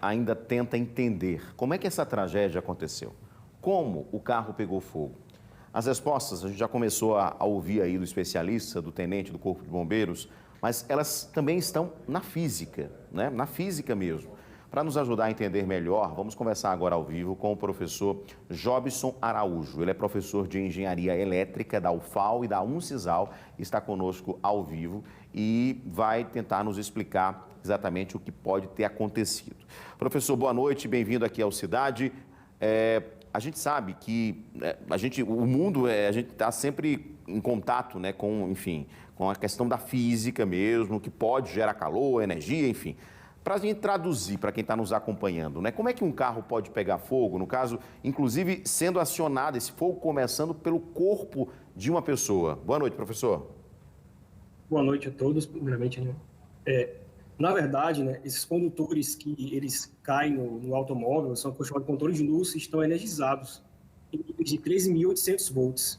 ainda tenta entender como é que essa tragédia aconteceu. Como o carro pegou fogo? As respostas a gente já começou a ouvir aí do especialista, do tenente do Corpo de Bombeiros, mas elas também estão na física, né? Na física mesmo. Para nos ajudar a entender melhor, vamos conversar agora ao vivo com o professor Jobson Araújo. Ele é professor de Engenharia Elétrica da UFAL e da Uncisal, está conosco ao vivo e vai tentar nos explicar exatamente o que pode ter acontecido. Professor, boa noite, bem-vindo aqui ao Cidade. A gente sabe que o mundo, a gente está sempre em contato, né, com a questão da física mesmo, que pode gerar calor, energia, enfim. Para a gente traduzir para quem está nos acompanhando, né, como é que um carro pode pegar fogo, no caso, inclusive sendo acionado, esse fogo começando pelo corpo de uma pessoa. Boa noite, professor. Boa noite a todos, primeiramente, né? Na verdade, né, esses condutores que eles caem no automóvel, são chamados de condutores de luz, estão energizados em níveis de 13.800 volts.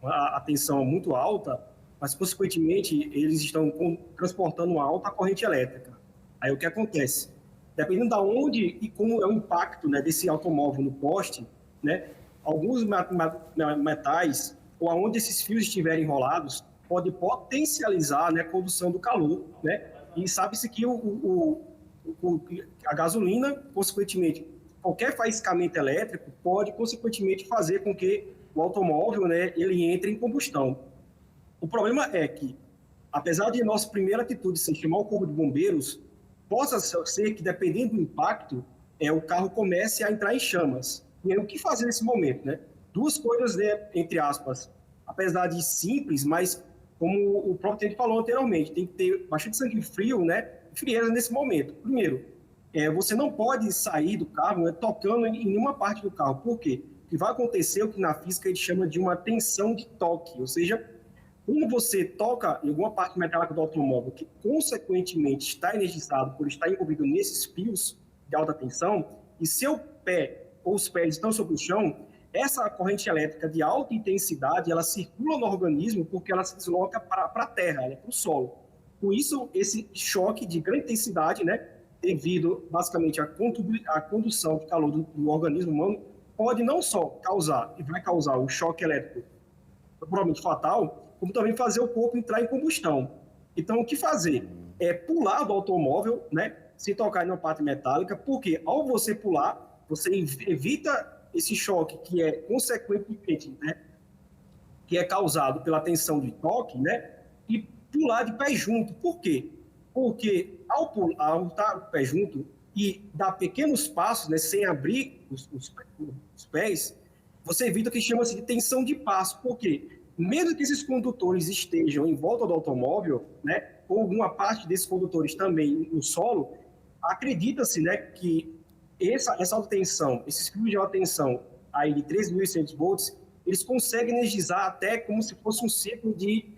A tensão é muito alta, mas, consequentemente, eles estão transportando uma alta corrente elétrica. Aí o que acontece? Dependendo de onde e como é o impacto, né, desse automóvel no poste, né, alguns metais, ou aonde esses fios estiverem enrolados, pode potencializar, né, a condução do calor, né? E sabe-se que a gasolina, consequentemente, qualquer faiscamento elétrico pode, consequentemente, fazer com que o automóvel, né, ele entre em combustão. O problema é que, apesar de nossa primeira atitude ser chamar o Corpo de Bombeiros, possa ser que, dependendo do impacto, o carro comece a entrar em chamas. E aí, o que fazer nesse momento, né? Duas coisas, né, entre aspas, apesar de simples, mas como o próprio Tenente falou anteriormente, tem que ter bastante sangue frio, né, frieza nesse momento. Primeiro, você não pode sair do carro, né, tocando em nenhuma parte do carro. Por quê? O que vai acontecer é o que na física a gente chama de uma tensão de toque, ou seja, quando você toca em alguma parte metálica do automóvel que, consequentemente, está energizado por estar envolvido nesses fios de alta tensão, e seu pé ou os pés estão sobre o chão, essa corrente elétrica de alta intensidade, ela circula no organismo porque ela se desloca para a terra, para o solo. Com isso, esse choque de grande intensidade, né, devido, basicamente, à condução de calor do organismo humano, pode não só causar, e vai causar o choque elétrico provavelmente fatal, como também fazer o corpo entrar em combustão. Então, o que fazer? É pular do automóvel, né, se tocar em uma parte metálica, porque ao você pular, você evita esse choque que é consequentemente, né, que é causado pela tensão de toque, né, e pular de pé junto. Por quê? Porque ao estar o pé junto e dar pequenos passos, né, sem abrir os pés, você evita o que chama-se de tensão de passo. Por quê? Mesmo que esses condutores estejam em volta do automóvel, né, ou alguma parte desses condutores também no solo, acredita-se, né, que essa alta tensão, esses fios de alta tensão aí de 3.100 volts, eles conseguem energizar até como se fosse um ciclo de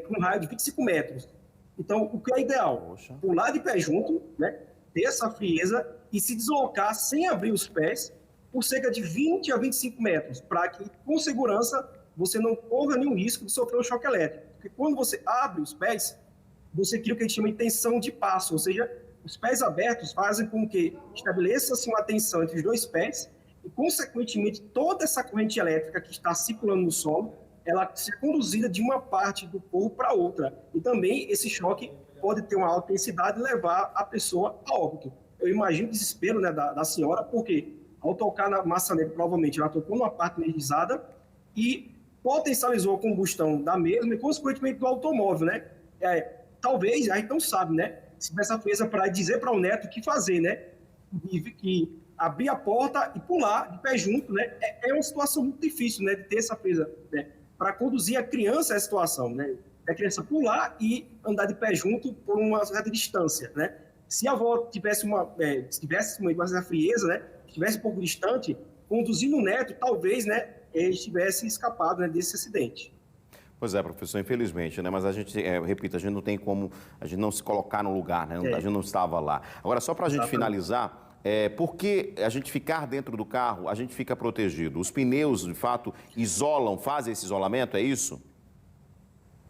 um raio de 25 metros. Então, o que é ideal? Pular de pé junto, né, ter essa frieza e se deslocar sem abrir os pés por cerca de 20 a 25 metros, para que, com segurança, você não corra nenhum risco de sofrer um choque elétrico. Porque quando você abre os pés, você cria o que a gente chama de tensão de passo, ou seja, os pés abertos fazem com que estabeleça-se uma tensão entre os dois pés e, consequentemente, toda essa corrente elétrica que está circulando no solo, ela seja conduzida de uma parte do corpo para outra. E também esse choque pode ter uma alta intensidade e levar a pessoa a óbito. Eu imagino o desespero, né, da senhora, porque ao tocar na maçaneta, provavelmente ela tocou numa parte energizada e potencializou a combustão da mesma e, consequentemente, do automóvel, né? Talvez, a gente não sabe, né? Se tivesse a frieza para dizer para o neto o que fazer, né? Que abrir a porta e pular de pé junto, né? É uma situação muito difícil, né? De ter essa frieza, né? Para conduzir a criança a essa situação, né? A criança pular e andar de pé junto por uma certa distância, né? Se a avó tivesse uma frieza, né? Estivesse um pouco distante, conduzindo o neto, talvez, né? Ele tivesse escapado, né, desse acidente. Pois é, professor, infelizmente, né? Mas a gente, repito, a gente não tem como, a gente não se colocar no lugar, né? A gente não estava lá. Agora, só para a gente finalizar, por que a gente ficar dentro do carro, a gente fica protegido? Os pneus, de fato, isolam, fazem esse isolamento, é isso?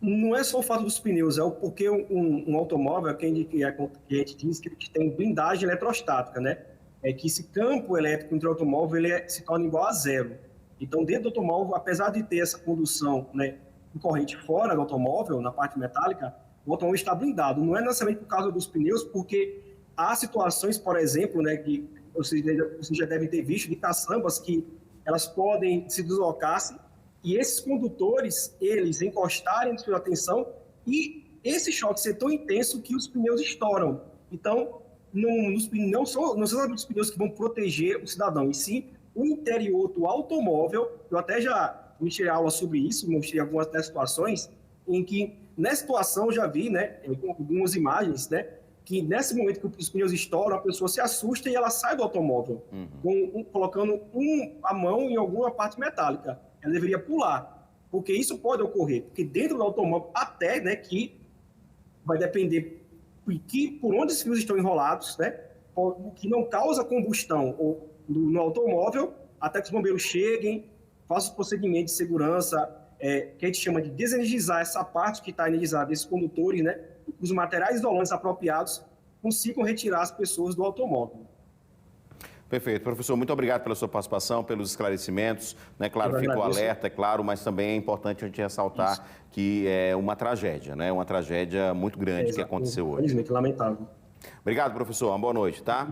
Não é só o fato dos pneus, porque um automóvel, que a gente diz que tem blindagem eletrostática, né? é que esse campo elétrico entre o automóvel se torna igual a zero. Então, dentro do automóvel, apesar de ter essa condução, né, de corrente fora do automóvel, na parte metálica, o automóvel está blindado. Não é necessariamente por causa dos pneus, porque há situações, por exemplo, né, que vocês já devem ter visto, de caçambas que elas podem se deslocar-se e esses condutores, eles encostarem sua atenção e esse choque ser tão intenso que os pneus estouram. Então, não são os pneus que vão proteger o cidadão, e sim o interior do automóvel. Eu até já mostrei aula sobre isso, mostrei algumas das situações em que, nessa situação, eu já vi, né, algumas imagens, né, que nesse momento que os pneus estouram, a pessoa se assusta e ela sai do automóvel, colocando a mão em alguma parte metálica. Ela deveria pular, porque isso pode ocorrer, porque dentro do automóvel, até, né, que vai depender por onde os fios estão enrolados, né, que não causa combustão no automóvel, até que os bombeiros cheguem, façam os procedimentos de segurança, que a gente chama de desenergizar essa parte que está energizada, esses condutores, né, os materiais isolantes apropriados consigam retirar as pessoas do automóvel. Perfeito. Professor, muito obrigado pela sua participação, pelos esclarecimentos. Né? Claro, fica o alerta, é claro, mas também é importante a gente ressaltar que é uma tragédia, né? Uma tragédia muito grande que aconteceu hoje. Infelizmente, lamentável. Obrigado, professor. Uma boa noite, tá?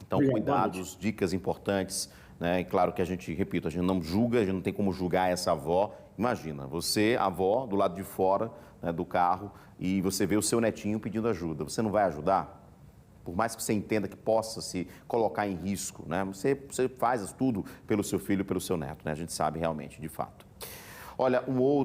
Então, Obrigado, cuidados, dicas importantes, né? E claro que a gente, repito, a gente não julga, a gente não tem como julgar essa avó. Imagina, você, avó, do lado de fora, né, do carro, e você vê o seu netinho pedindo ajuda. Você não vai ajudar? Por mais que você entenda que possa se colocar em risco, né? Você faz tudo pelo seu filho, pelo seu neto, né? A gente sabe realmente, de fato. Olha, um outro